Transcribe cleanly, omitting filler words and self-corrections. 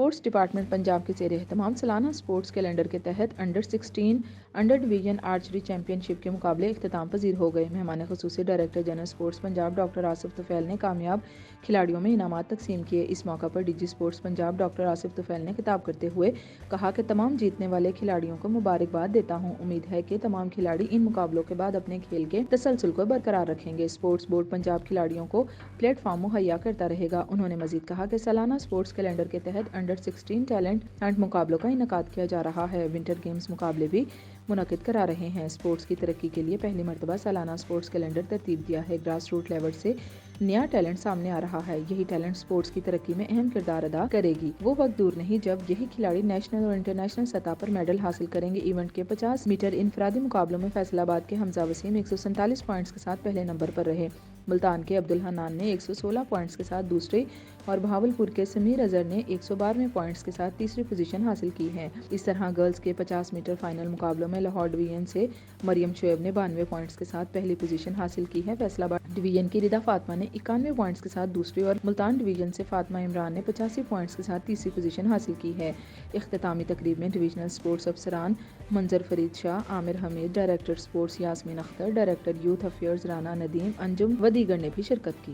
Sports department Punjab کے زیر اہتمام سالانہ اسپورٹس کیلنڈر کے تحت انڈر-16 under division archery championship کے مقابلے اختتام پذیر ہو گئے۔ مہمان خصوصی director general sports Punjab doctor Asif Tufail نے کامیاب کھلاڑیوں میں انعامات تقسیم کیے۔ اس موقع پر D G sports Punjab doctor Asif Tufail نے خطاب کرتے ہوئے کہا کہ تمام جیتنے والے کھلاڑیوں کو مبارکباد دیتا ہوں۔ امید ہے کہ تمام کھلاڑی ان مقابلوں کے بعد اپنے کھیل کے تسلسل کو برقرار رکھیں گے۔ اسپورٹس بورڈ پنجاب کھلاڑیوں کو پلیٹ فارم مہیا کرتا رہے گا۔ انہوں نے مزید کہا کہ سالانہ اسپورٹس کیلنڈر کے تحت انڈر-16 ٹیلنٹ ہنٹ مقابلوں کا انعقاد کیا جا رہا ہے۔ ونٹر گیمز مقابلے بھی منعقد کرا رہے ہیں۔ اسپورٹس کی ترقی کے لیے پہلی مرتبہ سالانہ اسپورٹس کیلنڈر ترتیب دیا ہے۔ گراس روٹ لیول سے نیا ٹیلنٹ سامنے آ رہا ہے۔ یہی ٹیلنٹ اسپورٹس کی ترقی میں اہم کردار ادا کرے گی۔ وہ وقت دور نہیں جب یہی کھلاڑی نیشنل اور انٹرنیشنل سطح پر میڈل حاصل کریں گے۔ ایونٹ کے 50 میٹر انفرادی مقابلوں میں فیصل آباد کے حمزہ وسیم 147 پوائنٹس کے ساتھ پہلے نمبر پر رہے۔ ملتان کے عبدالحنان نے 116 پوائنٹس کے ساتھ دوسرے اور بہاولپور کے سمیر اظہر نے 112 پوائنٹس کے ساتھ تیسری پوزیشن حاصل کی ہے۔ اس طرح گرلز کے 50 میٹر فائنل مقابلوں میں لاہور ڈویژن سے مریم شعیب نے 92 پوائنٹس کے ساتھ پہلی پوزیشن حاصل کی ہے۔ فیصل آباد ڈویژن کی ردا فاطمہ نے 91 پوائنٹس کے ساتھ دوسری اور ملتان ڈویژن سے فاطمہ عمران نے 85 پوائنٹس کے ساتھ تیسری پوزیشن حاصل کی ہے۔ اختتامی تقریب میں ڈویژنل اسپورٹس افسران Manzar Farid Shah, Amir Hamid, director sports Yasmin Akhtar, director youth affairs Rana Nadeem, Anjum و دیگر نے بھی شرکت کی۔